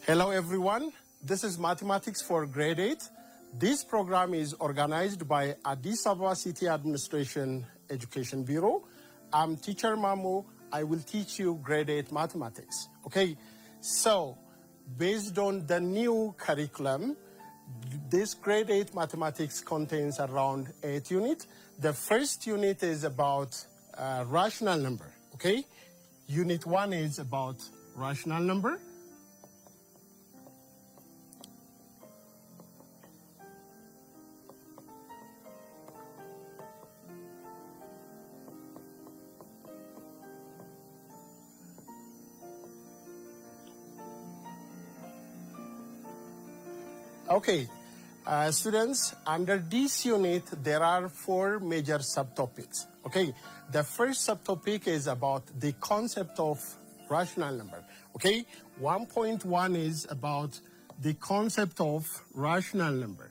Hello everyone, this is Mathematics for Grade 8. This program is organized by Addis Ababa City Administration Education Bureau. I'm Teacher Mamu. I will teach you Grade 8 Mathematics. Okay, so based on the new curriculum, this Grade 8 Mathematics contains around 8 units. The first unit is about rational number, okay? Unit 1 is about rational number. Okay, students, under this unit, there are 4 major subtopics. Okay, the first subtopic is about the concept of rational number. Okay, 1.1 is about the concept of rational number.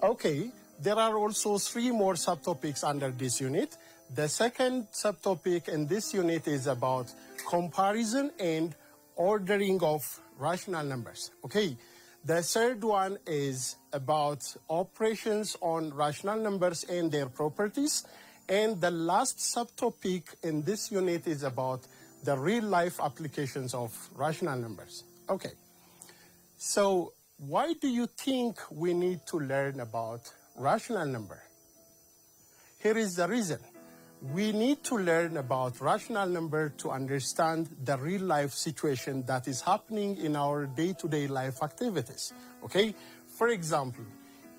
Okay. There are also 3 more subtopics under this unit. The second subtopic in this unit is about comparison and ordering of rational numbers. Okay. The third one is about operations on rational numbers and their properties. And the last subtopic in this unit is about the real-life applications of rational numbers. Okay. So why do you think we need to learn about rational number? Here is the reason. We need to learn about rational number to understand the real life situation that is happening in our day-to-day life activities. Okay? For example,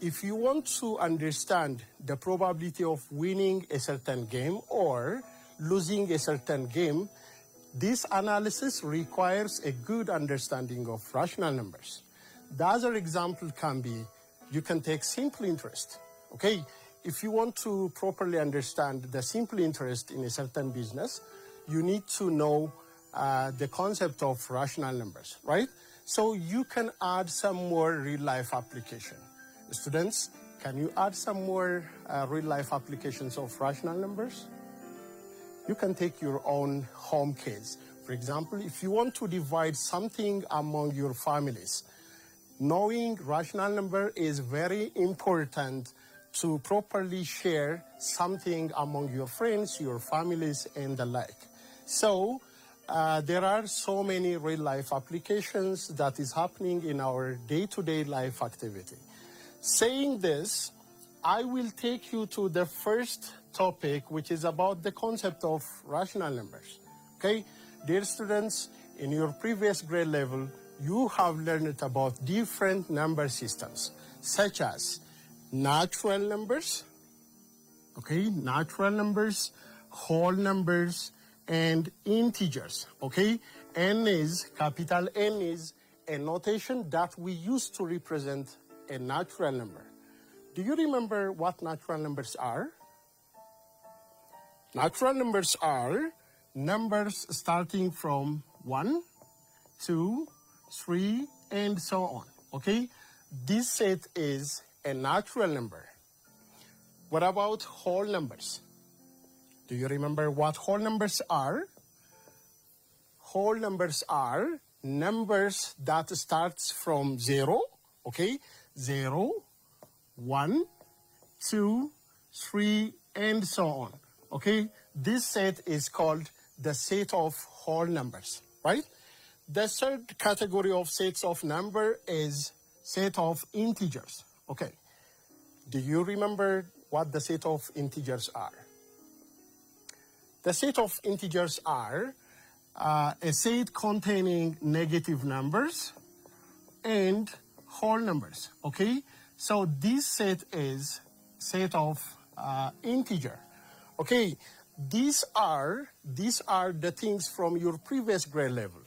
if you want to understand the probability of winning a certain game or losing a certain game, this analysis requires a good understanding of rational numbers. The other example can be, you can take simple interest, okay? If you want to properly understand the simple interest in a certain business, you need to know the concept of rational numbers, right? So you can add some more real-life application. Students, can you add some more real-life applications of rational numbers? You can take your own home case. For example, if you want to divide something among your families, knowing rational number is very important to properly share something among your friends, your families, and the like. So there are so many real-life applications that is happening in our day-to-day life activity. Saying this, I will take you to the first topic, which is about the concept of rational numbers. Okay, dear students, in your previous grade level, you have learned about different number systems, such as natural numbers, okay, natural numbers, whole numbers, and integers, okay? Capital N is a notation that we use to represent a natural number. Do you remember what natural numbers are? Natural numbers are numbers starting from 1, 2, 3, and so on, okay? This set is a natural number. What about whole numbers? Do you remember what whole numbers are? Whole numbers are numbers that starts from 0, okay? 0, 1, 2, 3, and so on, okay? This set is called the set of whole numbers, right? The third category of sets of number is set of integers. Okay. Do you remember what the set of integers are? The set of integers are a set containing negative numbers and whole numbers. Okay. So this set is set of integer. Okay. These are the things from your previous grade level.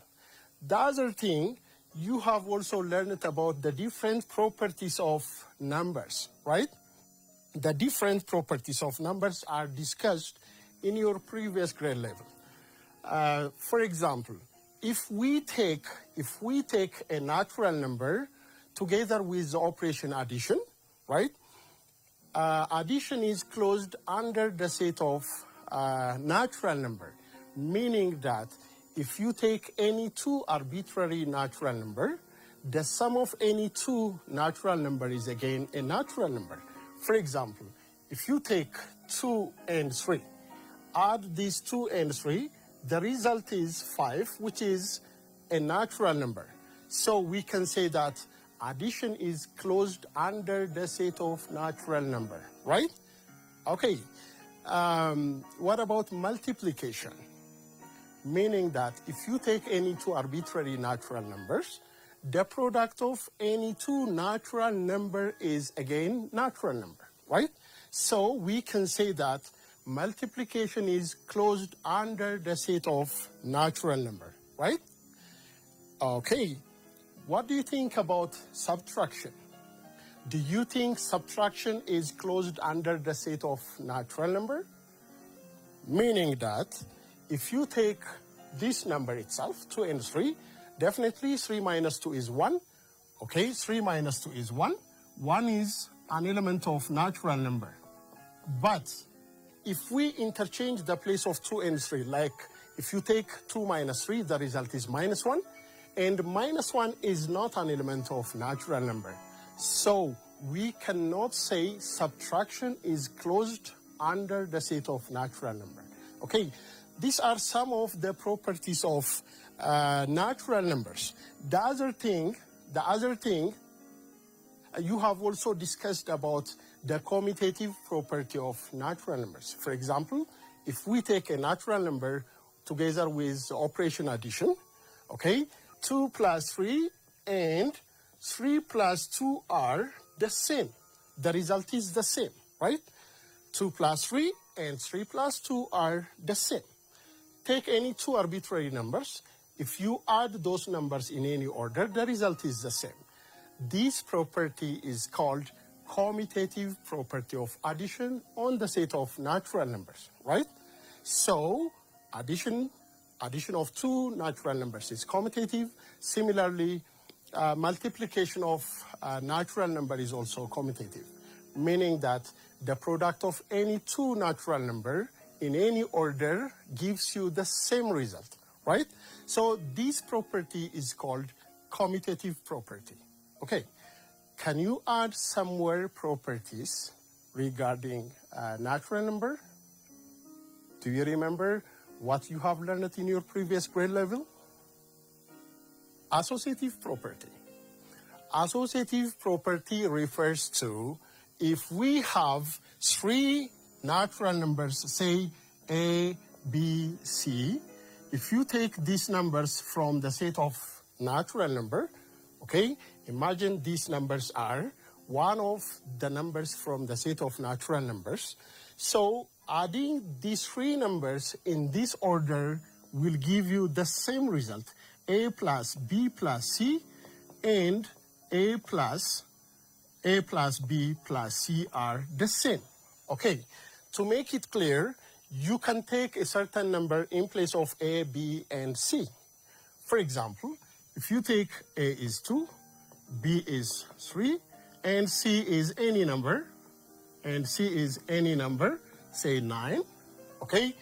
The other thing, you have also learned about the different properties of numbers, right? The different properties of numbers are discussed in your previous grade level. For example, if we take a natural number together with the operation addition, right? Addition is closed under the set of natural number, meaning that if you take any two arbitrary natural number, the sum of any two natural number is again a natural number. For example, if you take 2 and 3, add these 2 and 3, the result is 5, which is a natural number. So we can say that addition is closed under the set of natural number, right? Okay. What about multiplication? Meaning that if you take any two arbitrary natural numbers, the product of any two natural number is again natural number, right? So we can say that multiplication is closed under the set of natural number, right? Okay. What do you think about subtraction? Do you think subtraction is closed under the set of natural number? Meaning that if you take this number itself, 2 and 3, definitely 3 minus 2 is 1. Okay, 3 minus 2 is 1. 1 is an element of natural number. But if we interchange the place of 2 and 3, like if you take 2 minus 3, the result is minus 1. And minus 1 is not an element of natural number. So we cannot say subtraction is closed under the set of natural number. Okay, these are some of the properties of natural numbers. The other thing, you have also discussed about the commutative property of natural numbers. For example, if we take a natural number together with operation addition, okay, 2 plus 3 and 3 plus 2 are the same. The result is the same, right? 2 plus 3 and 3 plus 2 are the same. Take any two arbitrary numbers. If you add those numbers in any order, the result is the same. This property is called commutative property of addition on the set of natural numbers, right? So addition of two natural numbers is commutative. Similarly, multiplication of natural number is also commutative, meaning that the product of any two natural number in any order gives you the same result, right? So this property is called commutative property. Okay, can you add some more properties regarding natural number? Do you remember what you have learned in your previous grade level? Associative property. Associative property refers to if we have three natural numbers, say A, B, C, if you take these numbers from the set of natural number, okay, imagine these numbers are one of the numbers from the set of natural numbers. So adding these three numbers in this order will give you the same result. A plus B plus C and A plus B plus C are the same. Okay, to make it clear, you can take a certain number in place of A, B, and C. For example, if you take A is 2, B is 3, and C is any number, say 9, okay?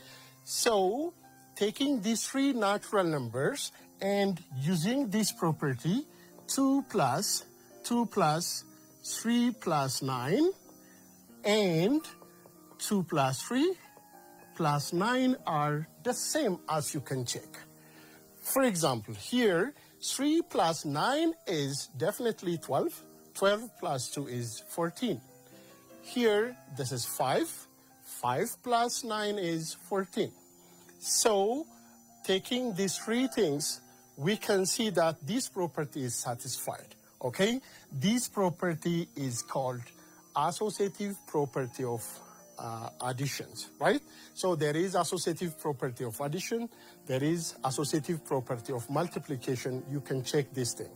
So, taking these three natural numbers and using this property, 2 plus 3 plus 9, and 2 plus 3 plus 9 are the same, as you can check. For example, here, 3 plus 9 is definitely 12. 12 plus 2 is 14. Here, this is 5. 5 plus 9 is 14. So, taking these three things, we can see that this property is satisfied, okay? This property is called associative property of additions, right? So there is associative property of addition, there is associative property of multiplication. You can check this thing.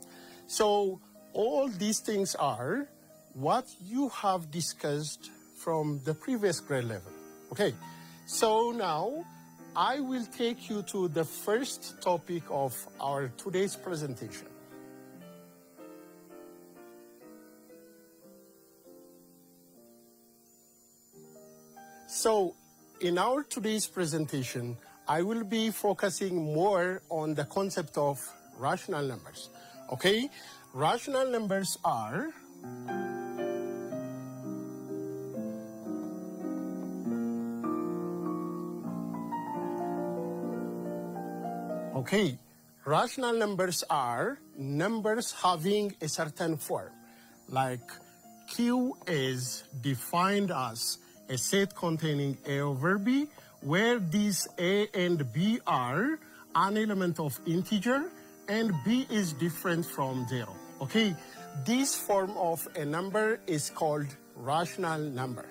So all these things are what you have discussed from the previous grade level. Okay, so now I will take you to the first topic of our today's presentation. So in our today's presentation, I will be focusing more on the concept of rational numbers. Okay? Rational numbers are rational numbers are numbers having a certain form, like Q is defined as a set containing A over B, where these A and B are an element of integer, and B is different from 0. Okay, this form of a number is called rational number.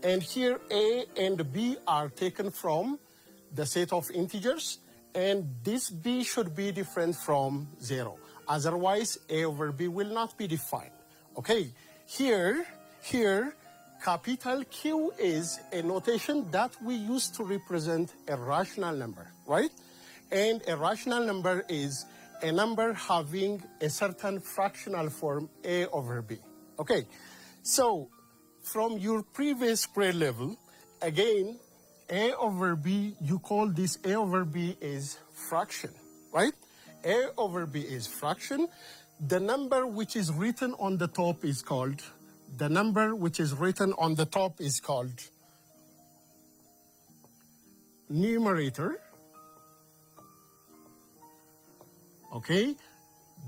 And here A and B are taken from the set of integers, and this B should be different from 0. Otherwise, A over B will not be defined. Okay, here, capital Q is a notation that we use to represent a rational number, right? And a rational number is a number having a certain fractional form, A over B. Okay, so from your previous grade level, again, A over B, you call this A over B is fraction, right? A over B is fraction. The number which is written on the top is called, numerator. Okay,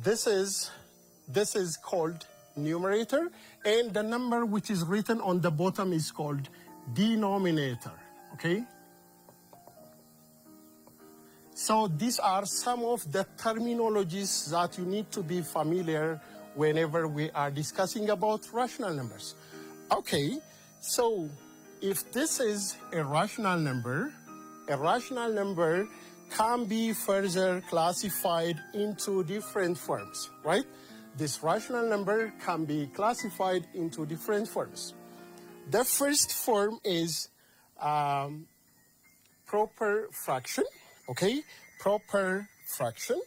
this is called numerator, and the number which is written on the bottom is called denominator. Okay, so these are some of the terminologies that you need to be familiar whenever we are discussing about rational numbers. Okay, so if this is a rational number can be further classified into different forms, right? This rational number can be classified into different forms. The first form is proper fraction, okay? Proper fraction.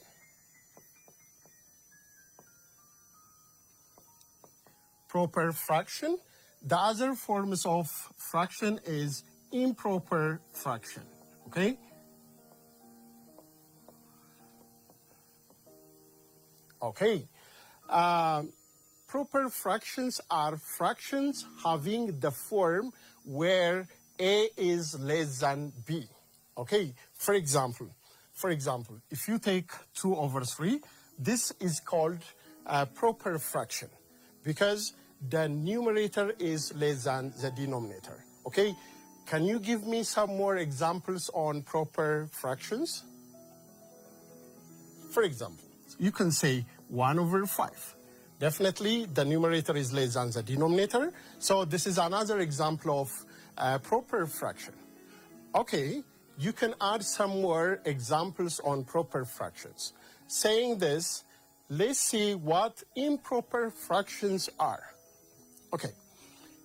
Proper fraction. The other forms of fraction is improper fraction, okay? Okay. Proper fractions are fractions having the form where A is less than B. Okay, for example, if you take 2 over 3, this is called a proper fraction because the numerator is less than the denominator. Okay, can you give me some more examples on proper fractions? For example, you can say 1 over 5. Definitely, the numerator is less than the denominator. So this is another example of proper fraction. Okay, you can add some more examples on proper fractions. Saying this, let's see what improper fractions are. Okay,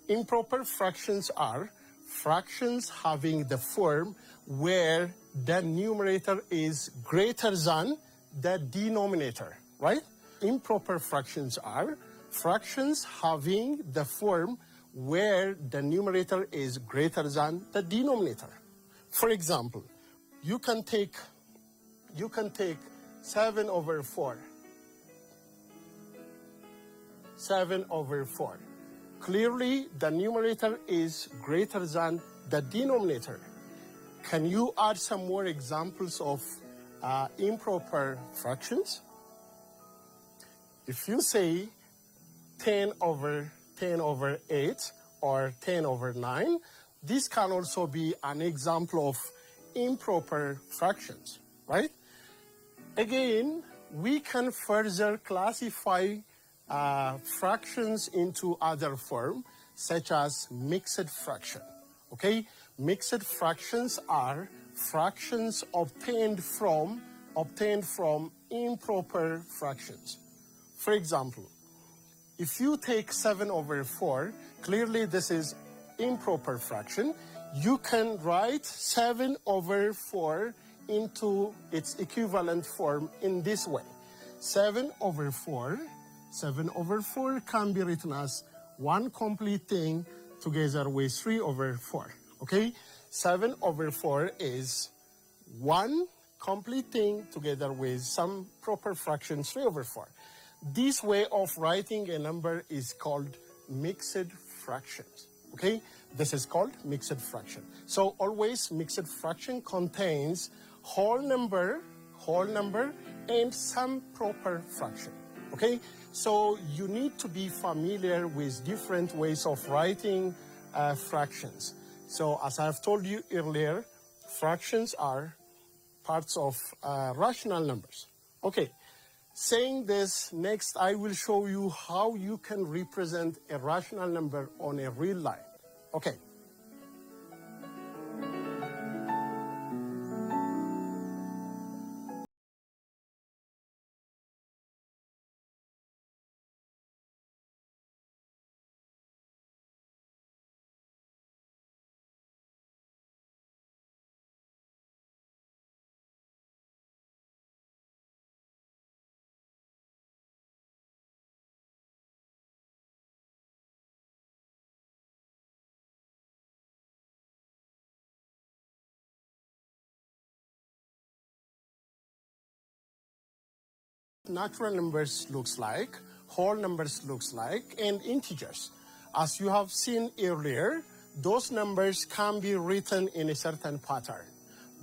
improper fractions are fractions having the form where the numerator is greater than the denominator, right? Improper fractions are fractions having the form where the numerator is greater than the denominator. For example, you can take 7 over 4. 7 over 4. Clearly, the numerator is greater than the denominator. Can you add some more examples of improper fractions? If you say 10 over 8 or 10 over 9, this can also be an example of improper fractions, right? Again, we can further classify fractions into other forms, such as mixed fraction, okay? Mixed fractions are fractions obtained from improper fractions. For example, if you take 7 over 4, clearly this is improper fraction. You can write 7 over 4 into its equivalent form in this way. 7 over 4 can be written as one complete thing together with 3 over 4. Okay, 7 over 4 is one complete thing together with some proper fraction 3 over 4. This way of writing a number is called mixed fractions. Okay, this is called mixed fraction. So always mixed fraction contains whole number, and some proper fraction. Okay, so you need to be familiar with different ways of writing fractions. So as I've told you earlier, fractions are parts of rational numbers. Okay, saying this, next I will show you how you can represent a rational number on a real line. Okay. Natural numbers looks like, whole numbers looks like, and integers. As you have seen earlier, those numbers can be written in a certain pattern.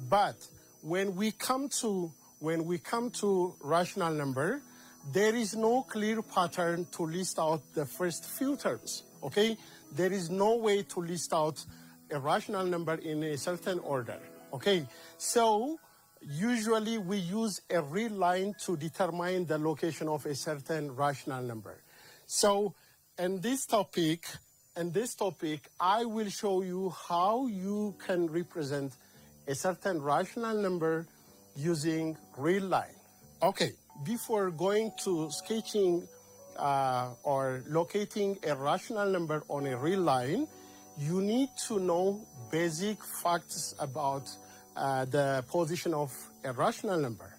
But when we come to rational number, there is no clear pattern to list out the first few terms. Okay? There is no way to list out a rational number in a certain order. Okay? So usually we use a real line to determine the location of a certain rational number. So in this topic, I will show you how you can represent a certain rational number using real line. Okay, before going to sketching or locating a rational number on a real line, you need to know basic facts about the position of a rational number.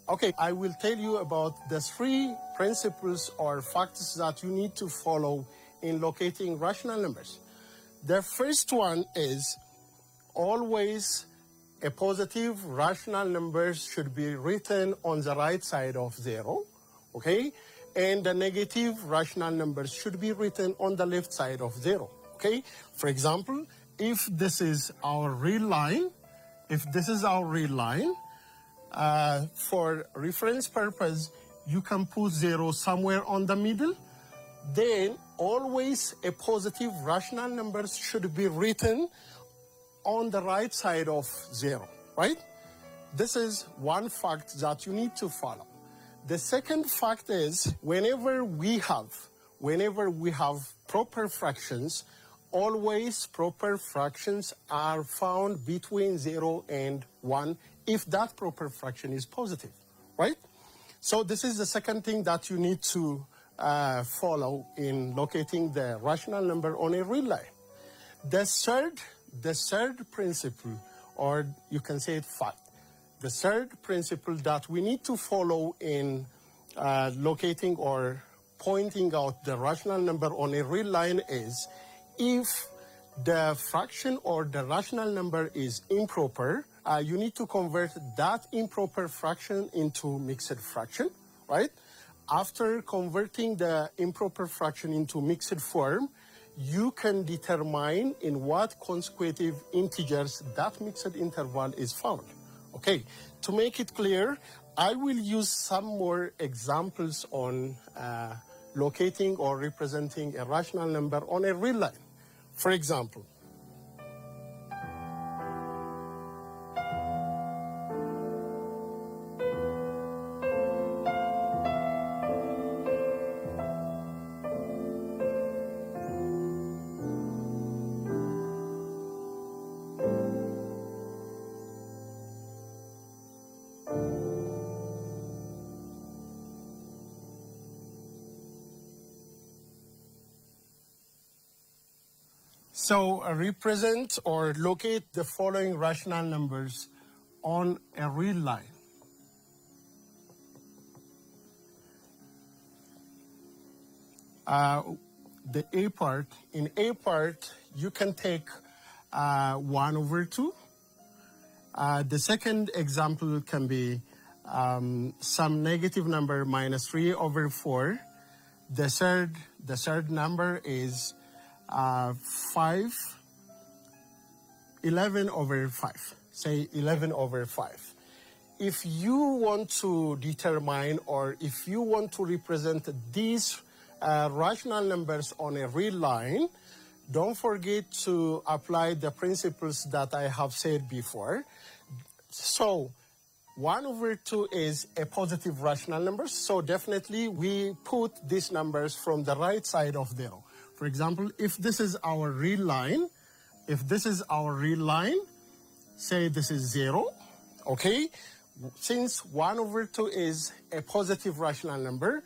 Okay, I will tell you about the 3 principles or facts that you need to follow in locating rational numbers. The first one is always a positive rational number should be written on the right side of 0, okay? And the negative rational numbers should be written on the left side of 0, okay? For example, if this is our real line, for reference purpose, you can put 0 somewhere on the middle. Then always a positive rational number should be written on the right side of 0, right? This is one fact that you need to follow. The second fact is whenever we have proper fractions, always proper fractions are found between 0 and 1 if that proper fraction is positive, right? So this is the second thing that you need to follow in locating the rational number on a real line. The third principle, or you can say it fact, the third principle that we need to follow in locating or pointing out the rational number on a real line is if the fraction or the rational number is improper, you need to convert that improper fraction into mixed fraction, right? After converting the improper fraction into mixed form, you can determine in what consecutive integers that mixed interval is found. Okay, to make it clear, I will use some more examples on locating or representing a rational number on a real line. For example, so represent or locate the following rational numbers on a real line. The A part, in A part, you can take 1 over 2. The second example can be some negative number minus 3 over 4. The third number is 11 over 5. Say 11 over 5. If you want to determine, or if you want to represent these rational numbers on a real line, don't forget to apply the principles that I have said before. So 1 over 2 is a positive rational number, so definitely we put these numbers from the right side of 0. For example, if this is our real line, say this is 0, okay? Since 1 over 2 is a positive rational number,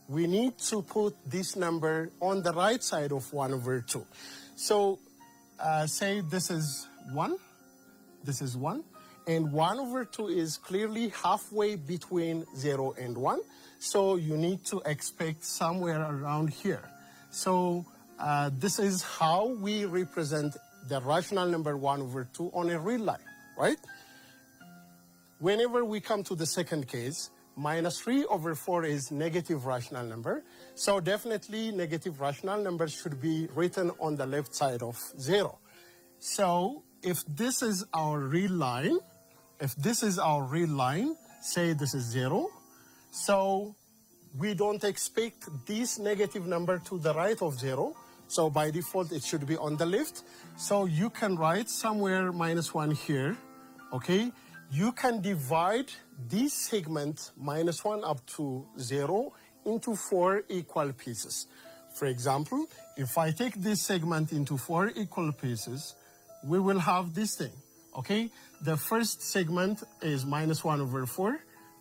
we need to put this number on the right side of 1 over 2. So say this is 1, and 1 over 2 is clearly halfway between 0 and 1, so you need to expect somewhere around here. So this is how we represent the rational number 1 over 2 on a real line, right? Whenever we come to the second case, minus 3 over 4 is negative rational number. So definitely negative rational numbers should be written on the left side of 0. So if this is our real line, say this is 0, so we don't expect this negative number to the right of 0. So by default, it should be on the left. So you can write somewhere minus 1 here, okay? You can divide this segment minus 1 up to 0 into 4 equal pieces. For example, if I take this segment into 4 equal pieces, we will have this thing, okay? The first segment is minus 1 over 4.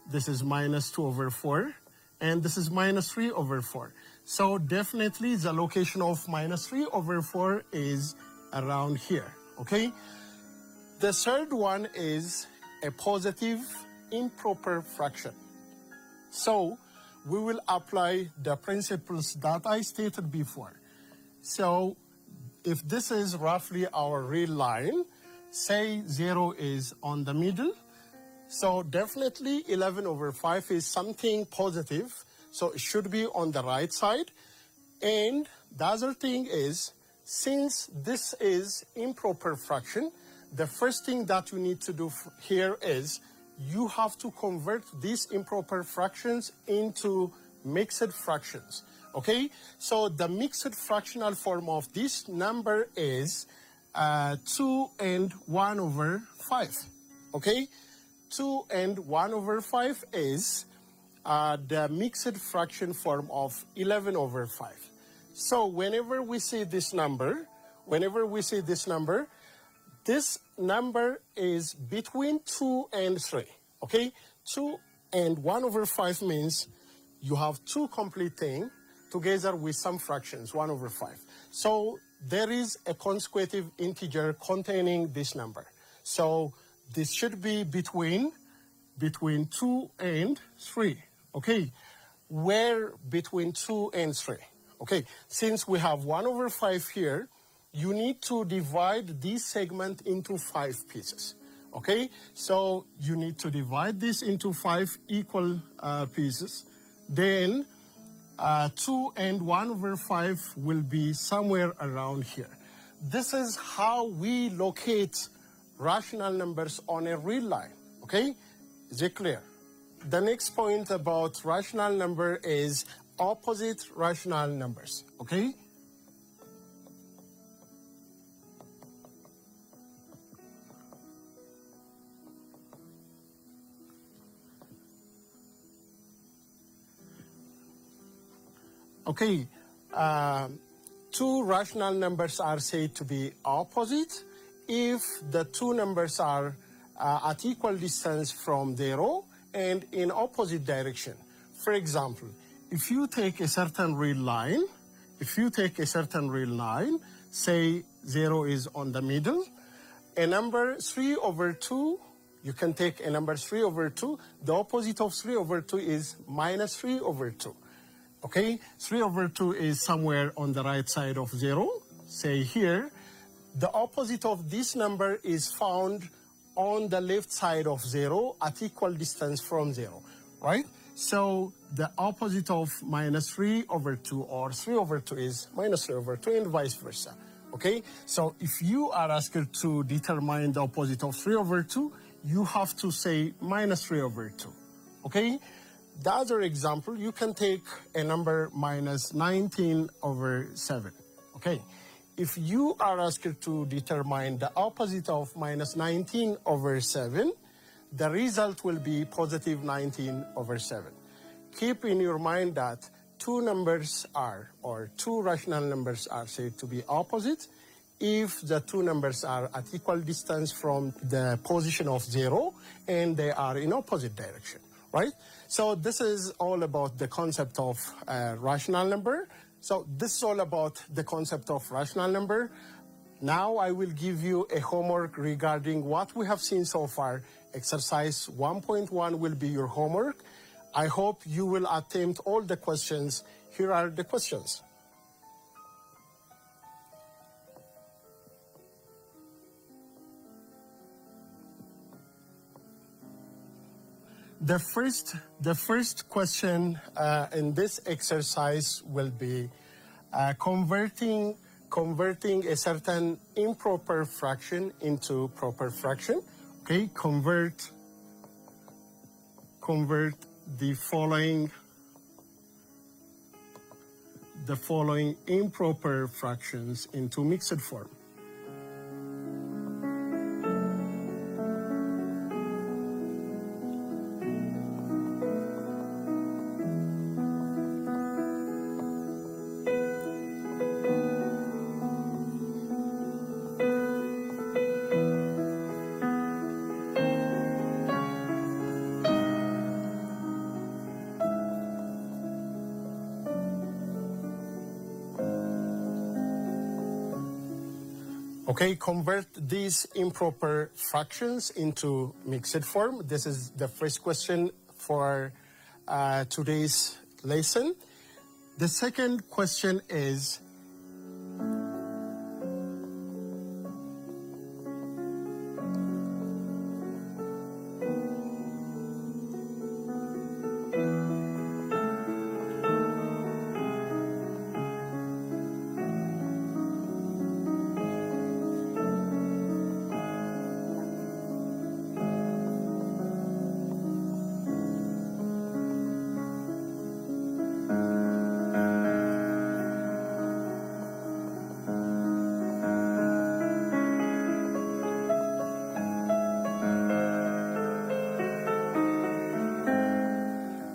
This is minus 2 over 4. And this is minus 3 over 4. So definitely the location of minus 3 over 4 is around here, okay? The third one is a positive improper fraction. So we will apply the principles that I stated before. So if this is roughly our real line, say 0 is on the middle, so definitely 11 over 5 is something positive, so it should be on the right side. And the other thing is, since this is improper fraction, the first thing that you need to do here is you have to convert these improper fractions into mixed fractions, okay? So the mixed fractional form of this number is 2 and 1 over 5, okay? 2 and 1 over 5 is the mixed fraction form of 11 over 5. So whenever we see this number, this number is between 2 and 3, okay? 2 and 1 over 5 means you have two complete things together with some fractions, 1 over 5. So there is a consecutive integer containing this number. So this should be between 2 and 3, okay? Where between 2 and 3, okay? Since we have 1 over 5 here, you need to divide this segment into 5 pieces, okay? So you need to divide this into 5 equal pieces. Then 2 and 1 over 5 will be somewhere around here. This is how we locate rational numbers on a real line, okay? Is it clear? The next point about rational number is opposite rational numbers, okay? Okay, two rational numbers are said to be opposite if the two numbers are at equal distance from 0 and in opposite direction. For example, if you take a certain real line, say 0 is on the middle, a number 3 over 2, you can take a number 3 over 2, the opposite of 3 over 2 is minus 3 over 2. Okay, 3 over 2 is somewhere on the right side of 0, say here. The opposite of this number is found on the left side of 0 at equal distance from 0, right? So the opposite of minus 3 over 2 or 3 over 2 is minus 3 over 2 and vice versa, okay? So if you are asked to determine the opposite of 3 over 2, you have to say minus 3 over 2, okay? The other example, you can take a number minus 19 over 7, okay? If you are asked to determine the opposite of minus 19 over 7, the result will be positive 19 over 7. Keep in your mind that two numbers are, or two rational numbers are said to be opposite if the two numbers are at equal distance from the position of 0 and they are in opposite direction, right? So this is all about the concept of rational number. So this is all about the concept of rational number. Now I will give you a homework regarding what we have seen so far. Exercise 1.1 will be your homework. I hope you will attempt all the questions. Here are the questions. The first question in this exercise will be converting a certain improper fraction into proper fraction. Okay, convert the following improper fractions into mixed form. Okay, convert these improper fractions into mixed form. This is the first question for today's lesson. The second question is,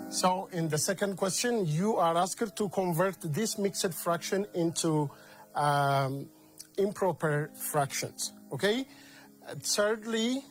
so in the second question, you are asked to convert this mixed fraction into improper fractions, okay? Thirdly,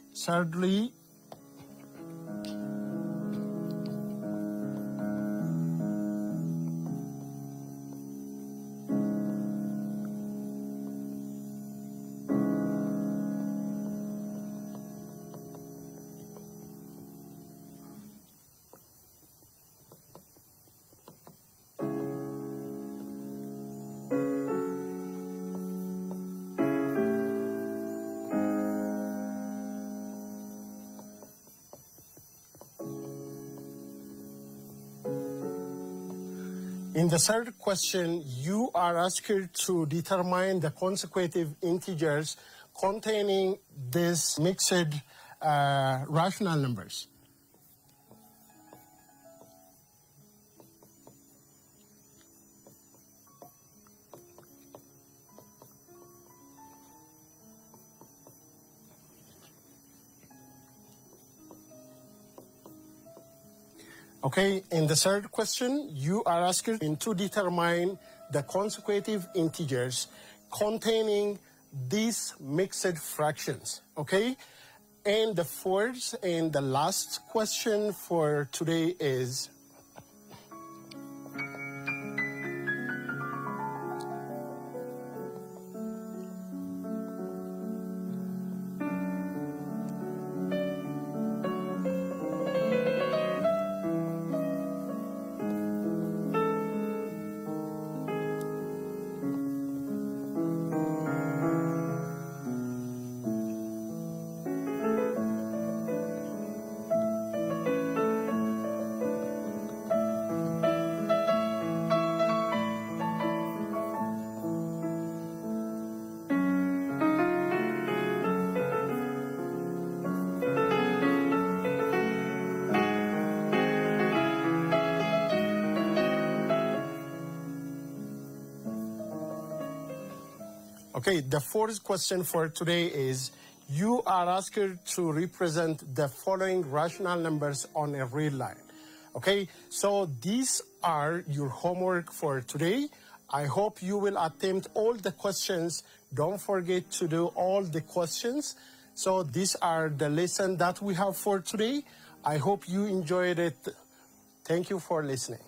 in the third question, you are asked to determine the consecutive integers containing these mixed rational numbers. Okay, in the third question, you are asked to determine the consecutive integers containing these mixed fractions, okay? And the fourth and the last question for today is, Okay, the fourth question for today is, you are asked to represent the following rational numbers on a real line. Okay, so these are your homework for today. I hope you will attempt all the questions. Don't forget to do all the questions. So these are the lessons that we have for today. I hope you enjoyed it. Thank you for listening.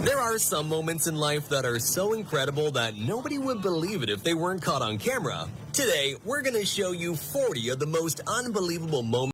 There are some moments in life that are so incredible that nobody would believe it if they weren't caught on camera. Today, we're going to show you 40 of the most unbelievable moments